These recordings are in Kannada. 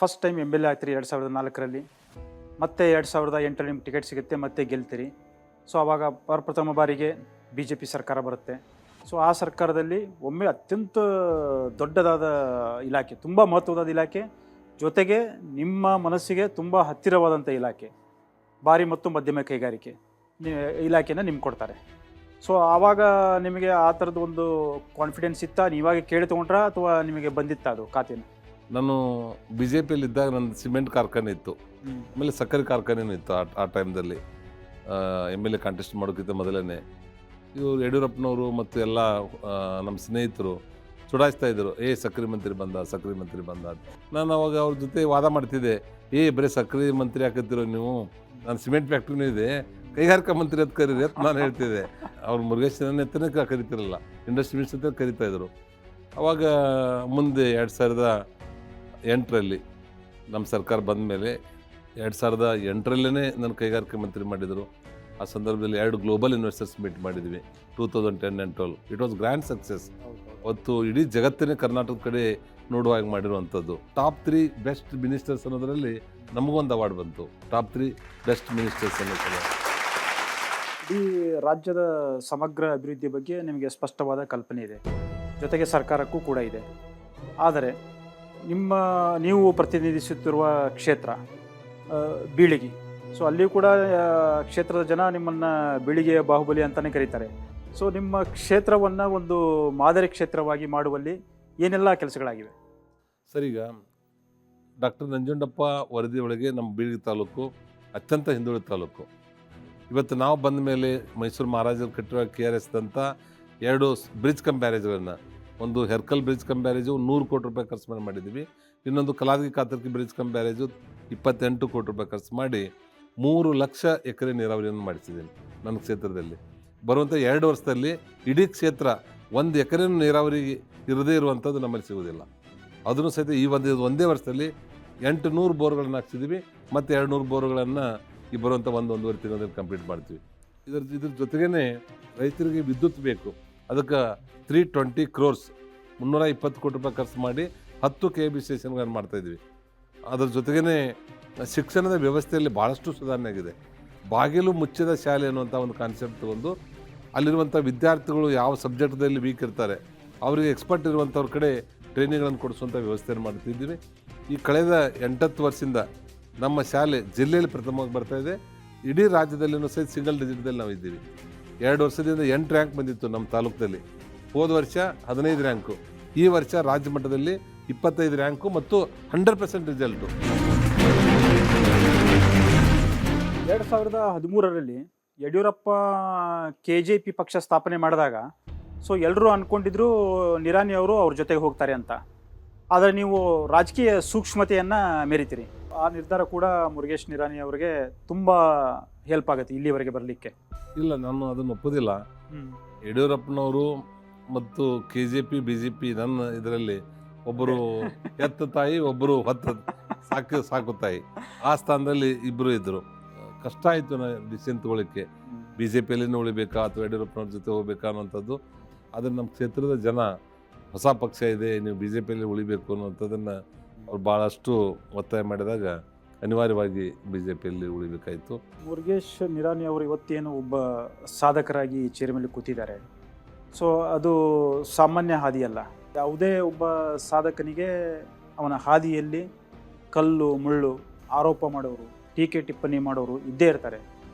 ಫಸ್ಟ್ ಟೈಮ್ MLA ಆಗ್ತೀರಿ 2004ರಲ್ಲಿ, ಮತ್ತೆ 2008ರಲ್ಲಿ ನಿಮ್ಗೆ ಟಿಕೆಟ್ ಸಿಗುತ್ತೆ, ಮತ್ತೆ ಗೆಲ್ತೀರಿ. ಸೊ ಆವಾಗ ಪ್ರಥಮ ಬಾರಿಗೆ BJP ಸರ್ಕಾರ ಬರುತ್ತೆ. ಸೊ ಆ ಸರ್ಕಾರದಲ್ಲಿ ಒಮ್ಮೆ ಅತ್ಯಂತ ದೊಡ್ಡದಾದ ಇಲಾಖೆ, ತುಂಬ ಮಹತ್ವದ ಇಲಾಖೆ, ಜೊತೆಗೆ ನಿಮ್ಮ ಮನಸ್ಸಿಗೆ ತುಂಬ ಹತ್ತಿರವಾದಂಥ ಇಲಾಖೆ, ಭಾರಿ ಮತ್ತು ಮಧ್ಯಮ ಕೈಗಾರಿಕೆ ಇಲಾಖೆನ ನಿಮ್ಗೆ ಕೊಡ್ತಾರೆ. ಸೊ ಆವಾಗ ನಿಮಗೆ ಆ ಥರದ್ದು ಒಂದು ಕಾನ್ಫಿಡೆನ್ಸ್ ಇತ್ತಾ, ನೀವಾಗ ಕೇಳಿ ತೊಗೊಂಡ್ರಾ ಅಥವಾ ನಿಮಗೆ ಬಂದಿತ್ತ ಅದು ಖಾತೆನ? ನಾನು BJPಯಲ್ಲಿ ಇದ್ದಾಗ ನನ್ನ ಸಿಮೆಂಟ್ ಕಾರ್ಖಾನೆ ಇತ್ತು, ಆಮೇಲೆ ಸಕ್ಕರೆ ಕಾರ್ಖಾನೆನೂ ಇತ್ತು. ಆ ಟೈಮ್ದಲ್ಲಿ MLA ಕಾಂಟೆಸ್ಟ್ ಮಾಡೋಕ್ಕಿಂತ ಮೊದಲೇ ಇವರು ಯಡಿಯೂರಪ್ಪನವರು ಮತ್ತು ಎಲ್ಲ ನಮ್ಮ ಸ್ನೇಹಿತರು ಚುಡಾಯಿಸ್ತಾ ಇದ್ದರು, ಸಕ್ಕರೆ ಮಂತ್ರಿ ಬಂದ ಅಂತ. ನಾನು ಅವಾಗ ಅವ್ರ ಜೊತೆ ವಾದ ಮಾಡ್ತಿದ್ದೆ, ಬರೀ ಸಕ್ಕರೆ ಮಂತ್ರಿ ಹಾಕತ್ತಿರೋ ನೀವು, ನಾನು ಸಿಮೆಂಟ್ ಫ್ಯಾಕ್ಟ್ರಿನೂ ಇದೆ, ಕೈಗಾರಿಕಾ ಮಂತ್ರಿ ಅಂತ ಕರೀರಿ ಅಂತ ನಾನು ಹೇಳ್ತಿದ್ದೆ. ಅವ್ರು ಮುರುಗೇಶ್ ಎತ್ತನೇ ಕರಿತಿರಲ್ಲ, ಇಂಡಸ್ಟ್ರಿ ಮಿನಿಸ್ಟರ್ ಅಂತ ಕರಿತಾಯಿದ್ರು. ಅವಾಗ ಮುಂದೆ 2008ರಲ್ಲಿ ನಮ್ಮ ಸರ್ಕಾರ ಬಂದ ಮೇಲೆ 2008ರಲ್ಲೇ ನನ್ನ ಕೈಗಾರಿಕೆ ಮಂತ್ರಿ ಮಾಡಿದರು. ಆ ಸಂದರ್ಭದಲ್ಲಿ 2 ಗ್ಲೋಬಲ್ ಇನ್ವೆಸ್ಟರ್ಸ್ ಮೀಟ್ ಮಾಡಿದ್ವಿ 2010 and 12. It was grand success. ಅವತ್ತು ಇಡೀ ಜಗತ್ತಿನ ಕರ್ನಾಟಕದ ಕಡೆ ನೋಡುವ ಹಾಗೆ ಮಾಡಿರುವಂಥದ್ದು. ಟಾಪ್ 3 ಬೆಸ್ಟ್ ಮಿನಿಸ್ಟರ್ಸ್ ಅನ್ನೋದರಲ್ಲಿ ನಮಗೊಂದು ಅವಾರ್ಡ್ ಬಂತು, ಟಾಪ್ 3 ಬೆಸ್ಟ್ ಮಿನಿಸ್ಟರ್ಸ್ ಅನ್ನೋದು. ಈ ರಾಜ್ಯದ ಸಮಗ್ರ ಅಭಿವೃದ್ಧಿ ಬಗ್ಗೆ ನಿಮಗೆ ಸ್ಪಷ್ಟವಾದ ಕಲ್ಪನೆ ಇದೆ, ಜೊತೆಗೆ ಸರ್ಕಾರಕ್ಕೂ ಕೂಡ ಇದೆ. ಆದರೆ ನೀವು ಪ್ರತಿನಿಧಿಸುತ್ತಿರುವ ಕ್ಷೇತ್ರ ಬೀಳಿಗಿ. ಸೊ ಅಲ್ಲಿಯೂ ಕೂಡ ಕ್ಷೇತ್ರದ ಜನ ನಿಮ್ಮನ್ನು ಬೀಳಿಗೆಯ ಬಾಹುಬಲಿ ಅಂತಲೇ ಕರೀತಾರೆ. ಸೊ ನಿಮ್ಮ ಕ್ಷೇತ್ರವನ್ನು ಒಂದು ಮಾದರಿ ಕ್ಷೇತ್ರವಾಗಿ ಮಾಡುವಲ್ಲಿ ಏನೆಲ್ಲ ಕೆಲಸಗಳಾಗಿವೆ ಸರ್? ಈಗ ಡಾಕ್ಟರ್ ನಂಜುಂಡಪ್ಪ ವರದಿ ಒಳಗೆ ನಮ್ಮ ಬೀಳಿಗೆ ತಾಲೂಕು ಅತ್ಯಂತ ಹಿಂದುಳಿದ ತಾಲೂಕು. ಇವತ್ತು ನಾವು ಬಂದ ಮೇಲೆ ಮೈಸೂರು ಮಹಾರಾಜರು ಕಟ್ಟಿರುವ KRS ಅಂತ 2 ಬ್ರಿಡ್ಜ್ ಕಮ್ ಬ್ಯಾರೇಜ್ಗಳನ್ನು, ಒಂದು ಹೆರ್ಕಲ್ ಬ್ರಿಡ್ಜ್ ಕಮ್ ಬ್ಯಾರೇಜು 100 ಕೋಟಿ ರೂಪಾಯಿ ಖರ್ಚು ಮಾಡಿದ್ವಿ, ಇನ್ನೊಂದು Kaladagi Katarki bridge come barrage 28 ಕೋಟಿ ರೂಪಾಯಿ ಖರ್ಚು ಮಾಡಿ 3 ಲಕ್ಷ ಎಕರೆ ನೀರಾವರಿಯನ್ನು ಮಾಡಿಸಿದ್ದೀನಿ ನನ್ನ ಕ್ಷೇತ್ರದಲ್ಲಿ. ಬರುವಂಥ 2 ವರ್ಷದಲ್ಲಿ ಇಡೀ ಕ್ಷೇತ್ರ 1 ಎಕರೆನೂ ನೀರಾವರಿಗೆ ಇರದೇ ಇರುವಂಥದ್ದು ನಮ್ಮಲ್ಲಿ ಸಿಗೋದಿಲ್ಲ. ಅದನ್ನು ಸಹಿತ ಈ ಒಂದೇ ವರ್ಷದಲ್ಲಿ 800 ಬೋರ್ಗಳನ್ನು ಹಾಕ್ಸಿದ್ದೀವಿ, ಮತ್ತು 200 ಬೋರ್ಗಳನ್ನು ಈ ಬರುವಂಥ 1-1.5 ತಿಂಗಳಲ್ಲಿ ಕಂಪ್ಲೀಟ್ ಮಾಡ್ತೀವಿ. ಇದ್ರ ಜೊತೆಗೇ ರೈತರಿಗೆ ವಿದ್ಯುತ್ ಬೇಕು, ಅದಕ್ಕೆ 320 crores 320 ಕೋಟಿ ರೂಪಾಯಿ ಖರ್ಚು ಮಾಡಿ 10 KB ಸ್ಟೇಷನ್ಗಳನ್ನು ಮಾಡ್ತಾಯಿದ್ವಿ. ಅದರ ಜೊತೆಗೇ ಶಿಕ್ಷಣದ ವ್ಯವಸ್ಥೆಯಲ್ಲಿ ಭಾಳಷ್ಟು ಸುಧಾರಣೆ ಆಗಿದೆ. ಬಾಗಿಲು ಮುಚ್ಚಿದ ಶಾಲೆ ಅನ್ನುವಂಥ ಒಂದು ಕಾನ್ಸೆಪ್ಟ್ ತಗೊಂಡು ಅಲ್ಲಿರುವಂಥ ವಿದ್ಯಾರ್ಥಿಗಳು ಯಾವ ಸಬ್ಜೆಕ್ಟ್ದಲ್ಲಿ ವೀಕ್ ಇರ್ತಾರೆ ಅವರಿಗೆ ಎಕ್ಸ್ಪರ್ಟ್ ಇರುವಂಥವ್ರ ಕಡೆ ಟ್ರೈನಿಂಗ್ಗಳನ್ನು ಕೊಡಿಸುವಂಥ ವ್ಯವಸ್ಥೆಯನ್ನು ಮಾಡ್ತಿದ್ದೀವಿ. ಈ ಕಳೆದ 8-10 ವರ್ಷದಿಂದ ನಮ್ಮ ಶಾಲೆ ಜಿಲ್ಲೆಯಲ್ಲಿ ಪ್ರಥಮವಾಗಿ ಬರ್ತಾಯಿದೆ. ಇಡೀ ರಾಜ್ಯದಲ್ಲಿನೂ ಸಹಿತ ಸಿಂಗಲ್ ಡಿಜಿಟ್ದಲ್ಲಿ ನಾವು ಇದ್ದೀವಿ. 2 ವರ್ಷದಿಂದ 8 ರ್ಯಾಂಕ್ ಬಂದಿತ್ತು ನಮ್ಮ ತಾಲೂಕದಲ್ಲಿ. ಹೋದ ವರ್ಷ 15 ರ್ಯಾಂಕು, ಈ ವರ್ಷ ರಾಜ್ಯ ಮಟ್ಟದಲ್ಲಿ 25 ರ್ಯಾಂಕು ಮತ್ತು 100% ರಿಸಲ್ಟು. 2013ರಲ್ಲಿ ಯಡಿಯೂರಪ್ಪ KJP ಪಕ್ಷ ಸ್ಥಾಪನೆ ಮಾಡಿದಾಗ ಸೊ ಎಲ್ಲರೂ ಅಂದ್ಕೊಂಡಿದ್ರು ನಿರಾಣಿ ಅವರು ಅವ್ರ ಜೊತೆಗೆ ಹೋಗ್ತಾರೆ ಅಂತ. ಆದರೆ ನೀವು ರಾಜಕೀಯ ಸೂಕ್ಷ್ಮತೆಯನ್ನು ಮೆರಿತೀರಿ. ಆ ನಿರ್ಧಾರ ಕೂಡ ಮುರುಗೇಶ್ ನಿರಾಣಿ ಅವರಿಗೆ ತುಂಬ ಹೆಲ್ಪ್ ಆಗುತ್ತೆ ಇಲ್ಲಿವರೆಗೆ ಬರಲಿಕ್ಕೆ. ಇಲ್ಲ, ನಾನು ಅದನ್ನು ಒಪ್ಪೋದಿಲ್ಲ. ಯಡಿಯೂರಪ್ಪನವರು ಮತ್ತು KJP BJP ನನ್ನ ಇದರಲ್ಲಿ ಒಬ್ಬರು ಎತ್ತ ತಾಯಿ, ಒಬ್ಬರು ಸಾಕು ತಾಯಿ. ಆ ಸ್ಥಾನದಲ್ಲಿ ಇಬ್ಬರು ಇದ್ದರು. ಕಷ್ಟ ಆಯಿತು ಡಿಸಿಷನ್ ತೊಗೊಳಿಕ್ಕೆ, BJPಯಲ್ಲಿನೂ ಉಳಿಬೇಕಾ ಅಥವಾ ಯಡಿಯೂರಪ್ಪನವ್ರ ಜೊತೆ ಹೋಗ್ಬೇಕಾ ಅನ್ನೋಂಥದ್ದು. ಆದರೆ ನಮ್ಮ ಕ್ಷೇತ್ರದ ಜನ ಹೊಸ ಪಕ್ಷ ಇದೆ, ನೀವು BJPಯಲ್ಲಿ ಉಳಿಬೇಕು ಅನ್ನೋಂಥದ್ದನ್ನು ಅವ್ರು ಭಾಳಷ್ಟು ಒತ್ತಾಯ ಮಾಡಿದಾಗ ಅನಿವಾರ್ಯವಾಗಿ BJPಯಲ್ಲಿ ಉಳಿಬೇಕಾಯಿತು. ಮುರುಗೇಶ್ ನಿರಾಣಿ ಅವರು ಇವತ್ತೇನು ಒಬ್ಬ ಸಾಧಕರಾಗಿ ಚೇರ್ ಮೇಲೆ ಕೂತಿದ್ದಾರೆ. ಸೊ ಅದು ಸಾಮಾನ್ಯ ಹಾದಿಯಲ್ಲ. ಯಾವುದೇ ಒಬ್ಬ ಸಾಧಕನಿಗೆ ಅವನ ಹಾದಿಯಲ್ಲಿ ಕಲ್ಲು ಮುಳ್ಳು ಆರೋಪ ಮಾಡೋರು, ಟೀಕೆ ಟಿಪ್ಪಣಿ ಮಾಡೋರು ಇದ್ದೇ ಇರ್ತಾರೆ.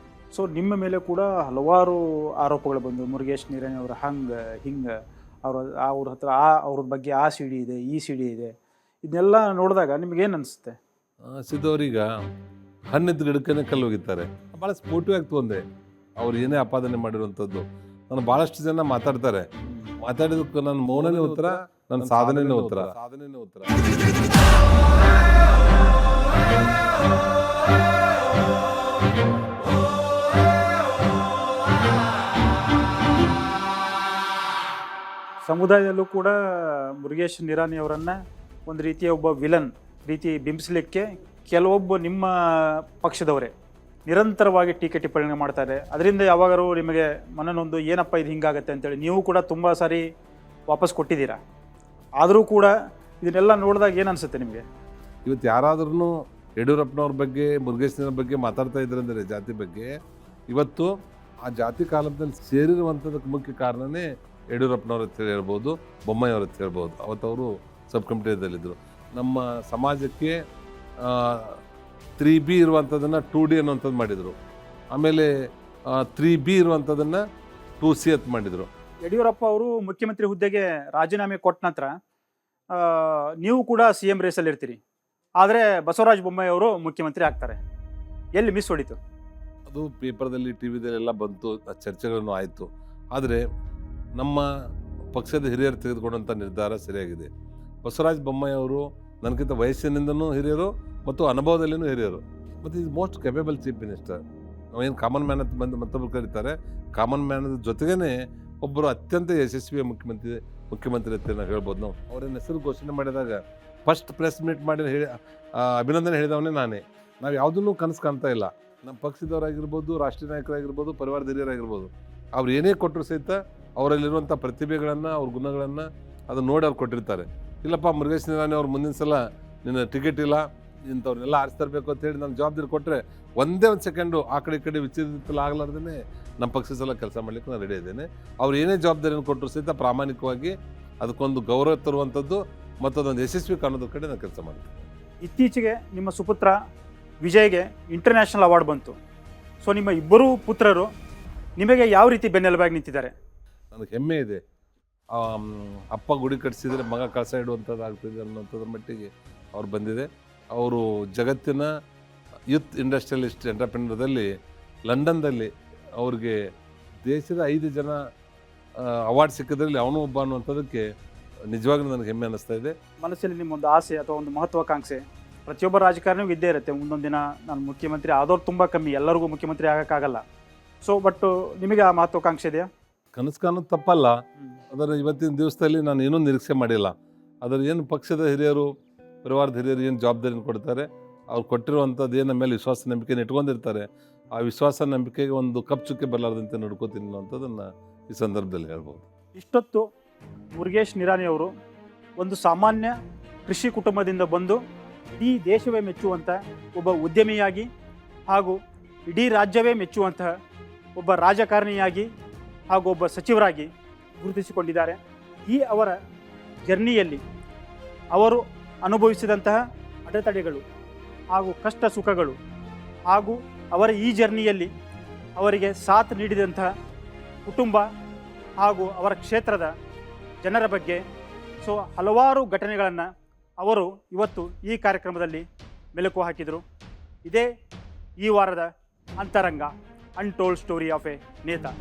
ಸೊ ನಿಮ್ಮ ಮೇಲೆ ಕೂಡ ಹಲವಾರು ಆರೋಪಗಳು ಬಂದು ಮುರುಗೇಶ್ ನಿರಾಣಿ ಅವರು ಹಿಂಗೆ ಅವ್ರ ಹತ್ರ ಅವ್ರ ಬಗ್ಗೆ ಆ ಸಿಡಿ ಇದೆ, ಈ ಸಿಡಿ ಇದೆ, ಇದನ್ನೆಲ್ಲ ನೋಡಿದಾಗ ನಿಮಗೇನು ಅನಿಸುತ್ತೆ? ಸಿದ್ದವರೀಗ ಹಣ್ಣಿದ್ದ ಗಿಡಕ್ಕೇ ಕಲ್ಲು ಹೋಗಿದ್ದಾರೆ. ಭಾಳ ಸ್ಪೋರ್ಟಿವ್ ಆಗಿ ತೊಂದರೆ ಅವ್ರು ಏನೇ ಆಪಾದನೆ ಮಾಡಿರುವಂಥದ್ದು. ನಾನು ಭಾಳಷ್ಟು ಜನ ಮಾತಾಡಿದಕ್ಕೆ ನನ್ನ ಮೌನನೇ ಉತ್ತರ, ನನ್ನ ಸಾಧನೆನೇ ಉತ್ತರ. ಸಮುದಾಯದಲ್ಲೂ ಕೂಡ ಮುರುಗೇಶ್ ನಿರಾಣಿ ಅವರನ್ನು ಒಂದು ರೀತಿಯ ಒಬ್ಬ ವಿಲನ್ ರೀತಿ ಬಿಂಬಿಸಲಿಕ್ಕೆ ಕೆಲವೊಬ್ಬ ನಿಮ್ಮ ಪಕ್ಷದವರೇ ನಿರಂತರವಾಗಿ ಟೀಕೆ ಟಿಪ್ಪಣಿ ಮಾಡ್ತಾರೆ. ಅದರಿಂದ ಯಾವಾಗಾರು ನಿಮಗೆ ಮನನೊಂದು ಏನಪ್ಪ ಇದು ಹಿಂಗಾಗತ್ತೆ ಅಂತೇಳಿ ನೀವು ಕೂಡ ತುಂಬ ಸಾರಿ ವಾಪಸ್ ಕೊಟ್ಟಿದ್ದೀರಾ. ಆದರೂ ಕೂಡ ಇದನ್ನೆಲ್ಲ ನೋಡಿದಾಗ ಏನು ಅನಿಸುತ್ತೆ ನಿಮಗೆ? ಇವತ್ತು ಯಾರಾದ್ರೂ ಯಡಿಯೂರಪ್ಪನವ್ರ ಬಗ್ಗೆ ಮುರುಗೇಶನವ್ರ ಬಗ್ಗೆ ಮಾತಾಡ್ತಾ ಇದ್ರಂದರೆ ಜಾತಿ ಬಗ್ಗೆ, ಇವತ್ತು ಆ ಜಾತಿ ಕಾಲದಲ್ಲಿ ಸೇರಿರುವಂಥದ್ದಕ್ಕೆ ಮುಖ್ಯ ಕಾರಣನೇ ಯಡಿಯೂರಪ್ಪನವ್ರ ಹತ್ರ ಹೇಳ್ಬೋದು, ಬೊಮ್ಮಾಯಿಯವ್ರ ಹತ್ರ ಹೇಳ್ಬೋದು. ಅವತ್ತು ಅವರು ಸಬ್ ಕಮಿಟಿಯಲ್ಲಿದ್ದರು. ನಮ್ಮ ಸಮಾಜಕ್ಕೆ 3B ಇರುವಂಥದ್ದನ್ನು 2D ಅನ್ನುವಂಥದ್ದು ಮಾಡಿದರು. ಆಮೇಲೆ 3B ಇರುವಂಥದ್ದನ್ನು 2C ಅಂತ ಮಾಡಿದರು. ಯಡಿಯೂರಪ್ಪ ಅವರು ಮುಖ್ಯಮಂತ್ರಿ ಹುದ್ದೆಗೆ ರಾಜೀನಾಮೆ ಕೊಟ್ಟ ನಂತರ ನೀವು ಕೂಡ CM ರೇಸಲ್ಲಿ ಇರ್ತೀರಿ, ಆದರೆ ಬಸವರಾಜ ಬೊಮ್ಮಾಯಿ ಅವರು ಮುಖ್ಯಮಂತ್ರಿ ಆಗ್ತಾರೆ. ಎಲ್ಲಿ ಮಿಸ್ ಹೊಡಿತು? ಅದು ಪೇಪರ್ದಲ್ಲಿ ಟಿ ವಿದಲ್ಲೆಲ್ಲ ಬಂತು, ಚರ್ಚೆಗಳನ್ನು ಆಯಿತು. ಆದರೆ ನಮ್ಮ ಪಕ್ಷದ ಹಿರಿಯರು ತೆಗೆದುಕೊಂಡಂಥ ನಿರ್ಧಾರ ಸರಿಯಾಗಿದೆ. ಬಸವರಾಜ ಬೊಮ್ಮಾಯಿ ಅವರು ನನಗಿಂತ ವಯಸ್ಸಿನಿಂದನೂ ಹಿರಿಯರು ಮತ್ತು ಅನುಭವದಲ್ಲಿನೂ ಹಿರಿಯರು, ಮತ್ತು is most capable chief minister. ನಾವೇನು ಕಾಮನ್ ಮ್ಯಾನ್ ಅಂತ ಬಂದು ಮತ್ತೊಬ್ಬರು ಕರೀತಾರೆ, ಕಾಮನ್ ಮ್ಯಾನದ ಜೊತೆಗೇ ಒಬ್ಬರು ಅತ್ಯಂತ ಯಶಸ್ವಿ ಮುಖ್ಯಮಂತ್ರಿ ಅಂತ ನಾವು ಹೇಳ್ಬೋದು. ನಾವು ಅವರನ್ನ ಹೆಸರು ಘೋಷಣೆ ಮಾಡಿದಾಗ ಫಸ್ಟ್ ಪ್ರೆಸ್ ಮೀಟ್ ಮಾಡಿ ಅಭಿನಂದನೆ ಹೇಳಿದವನೇ ನಾನೇ. ನಾವು ಯಾವುದನ್ನೂ ಕನಸು ಕಾಣ್ತಾ ಇಲ್ಲ. ನಮ್ಮ ಪಕ್ಷದವರಾಗಿರ್ಬೋದು, ರಾಷ್ಟ್ರೀಯ ನಾಯಕರಾಗಿರ್ಬೋದು, ಪರಿವಾರದ ಹಿರಿಯರಾಗಿರ್ಬೋದು, ಅವ್ರು ಏನೇ ಕೊಟ್ಟರು ಸಹಿತ ಅವರಲ್ಲಿರುವಂಥ ಪ್ರತಿಭೆಗಳನ್ನು, ಅವ್ರ ಗುಣಗಳನ್ನು ಅದನ್ನು ನೋಡಿ ಅವ್ರು ಕೊಟ್ಟಿರ್ತಾರೆ. ಇಲ್ಲಪ್ಪ ಮುರುಗೇಶ್ ನಿರಾಣಿ ಅವ್ರು ಮುಂದಿನ ಸಲ ನಿನ್ನ ಟಿಕೆಟ್ ಇಲ್ಲ, ಇಂಥವ್ರನ್ನೆಲ್ಲ ಆರಿಸ್ತರಬೇಕು ಅಂತೇಳಿ ನಾನು ಜವಾಬ್ದಾರಿ ಕೊಟ್ಟರೆ ಒಂದೇ ಒಂದು ಸೆಕೆಂಡು ಆ ಕಡೆ ಈ ಕಡೆ ವಿಚ್ಛೇದಿತಲ್ಲ ಆಗಲಾರ್ದೇ ನಮ್ಮ ಪಕ್ಷದ ಸಲ ಕೆಲಸ ಮಾಡಲಿಕ್ಕೆ ನಾನು ರೆಡಿ ಇದ್ದೇನೆ. ಅವ್ರು ಏನೇ ಜವಾಬ್ದಾರಿಯನ್ನು ಕೊಟ್ಟರು ಸಹಿತ ಪ್ರಾಮಾಣಿಕವಾಗಿ ಅದಕ್ಕೊಂದು ಗೌರವ ತರುವಂಥದ್ದು ಮತ್ತು ಅದೊಂದು ಯಶಸ್ವಿ ಕಾಣೋದ್ರ ಕಡೆ ನಾನು ಕೆಲಸ ಮಾಡ್ತೀನಿ. ಇತ್ತೀಚೆಗೆ ನಿಮ್ಮ ಸುಪುತ್ರ ವಿಜಯ್ಗೆ ಇಂಟರ್ನ್ಯಾಷನಲ್ ಅವಾರ್ಡ್ ಬಂತು. ಸೊ ನಿಮ್ಮ ಇಬ್ಬರೂ ಪುತ್ರರು ನಿಮಗೆ ಯಾವ ರೀತಿ ಬೆನ್ನೆಲುಬಾಗಿ ನಿಂತಿದ್ದಾರೆ? ನನಗೆ ಹೆಮ್ಮೆ ಇದೆ. ಅಪ್ಪ ಗುಡಿ ಕಟ್ಟಿಸಿದರೆ ಮಗ ಕಳಸ ಇಡುವಂಥದ್ದು ಆಗ್ತಿದೆ ಅನ್ನೋಂಥದ್ರ ಮಟ್ಟಿಗೆ ಅವ್ರು ಬಂದಿದೆ. ಅವರು ಜಗತ್ತಿನ ಯೂತ್ ಇಂಡಸ್ಟ್ರಿಯಲಿಸ್ಟ್ ಎಂಟರ್ಪ್ರಿನರ್ದಲ್ಲಿ ಲಂಡನ್ದಲ್ಲಿ ಅವ್ರಿಗೆ ದೇಶದ 5 ಜನ ಅವಾರ್ಡ್ ಸಿಕ್ಕಿದ್ರಲ್ಲಿ ಅವನು ಒಬ್ಬ ಅನ್ನುವಂಥದ್ದಕ್ಕೆ ನಿಜವಾಗ್ಲೂ ನನಗೆ ಹೆಮ್ಮೆ ಅನ್ನಿಸ್ತಾ ಇದೆ. ಮನಸ್ಸಲ್ಲಿ ನಿಮ್ಮೊಂದು ಆಸೆ ಅಥವಾ ಒಂದು ಮಹತ್ವಾಕಾಂಕ್ಷೆ ಪ್ರತಿಯೊಬ್ಬ ರಾಜಕಾರಣಿಗೂ ಇದ್ದೇ ಇರುತ್ತೆ. ಮುಂದೊಂದು ದಿನ ನಾನು ಮುಖ್ಯಮಂತ್ರಿ ಆದವ್ರು ತುಂಬ ಕಮ್ಮಿ, ಎಲ್ಲರಿಗೂ ಮುಖ್ಯಮಂತ್ರಿ ಆಗೋಕ್ಕಾಗಲ್ಲ. ಸೊ ಬಟ್ ನಿಮಗೆ ಆ ಮಹತ್ವಾಕಾಂಕ್ಷೆ ಇದೆಯಾ? ಕನಸು ಕಾಣೋದು ತಪ್ಪಲ್ಲ. ಅದರ ಇವತ್ತಿನ ದಿವಸದಲ್ಲಿ ನಾನು ಏನೂ ನಿರೀಕ್ಷೆ ಮಾಡಿಲ್ಲ. ಅದರ ಏನು ಪಕ್ಷದ ಹಿರಿಯರು, ಪರಿವಾರದ ಹಿರಿಯರು ಏನು ಜವಾಬ್ದಾರಿಯನ್ನು ಕೊಡ್ತಾರೆ, ಅವ್ರು ಕೊಟ್ಟಿರುವಂಥದ್ದು ಏನು ನಮ್ಮ ಮೇಲೆ ವಿಶ್ವಾಸ ನಂಬಿಕೆಯನ್ನು ಇಟ್ಕೊಂಡಿರ್ತಾರೆ, ಆ ವಿಶ್ವಾಸ ನಂಬಿಕೆಗೆ ಒಂದು ಕಪ್ ಚುಕ್ಕೆ ಬರಲಾರ್ದಂತೆ ನಡ್ಕೋತೀನಿ ಅನ್ನೋಂಥದ್ದನ್ನು ಈ ಸಂದರ್ಭದಲ್ಲಿ ಹೇಳ್ಬೋದು. ಇಷ್ಟೊತ್ತು ಮುರುಗೇಶ್ ನಿರಾಣಿ ಅವರು ಒಂದು ಸಾಮಾನ್ಯ ಕೃಷಿ ಕುಟುಂಬದಿಂದ ಬಂದು ಇಡೀ ದೇಶವೇ ಮೆಚ್ಚುವಂಥ ಒಬ್ಬ ಉದ್ಯಮಿಯಾಗಿ ಹಾಗೂ ಇಡೀ ರಾಜ್ಯವೇ ಮೆಚ್ಚುವಂತಹ ಒಬ್ಬ ರಾಜಕಾರಣಿಯಾಗಿ ಹಾಗೂ ಒಬ್ಬ ಸಚಿವರಾಗಿ ಗುರುತಿಸಿಕೊಂಡಿದ್ದಾರೆ. ಈ ಅವರ ಜರ್ನಿಯಲ್ಲಿ ಅವರು ಅನುಭವಿಸಿದಂತಹ ಅಡೆತಡೆಗಳು ಹಾಗೂ ಕಷ್ಟ ಸುಖಗಳು ಹಾಗೂ ಅವರ ಈ ಜರ್ನಿಯಲ್ಲಿ ಅವರಿಗೆ ಸಾಥ್ ನೀಡಿದಂತಹ ಕುಟುಂಬ ಹಾಗೂ ಅವರ ಕ್ಷೇತ್ರದ ಜನರ ಬಗ್ಗೆ ಸೊ ಹಲವಾರು ಘಟನೆಗಳನ್ನು ಅವರು ಇವತ್ತು ಈ ಕಾರ್ಯಕ್ರಮದಲ್ಲಿ ಮೆಲುಕು ಹಾಕಿದರು. ಇದೇ ಈ ವಾರದ ಅಂತರಂಗ, ಅನ್ಟೋಲ್ಡ್ ಸ್ಟೋರಿ ಆಫ್ ಎ ನೇತಾ.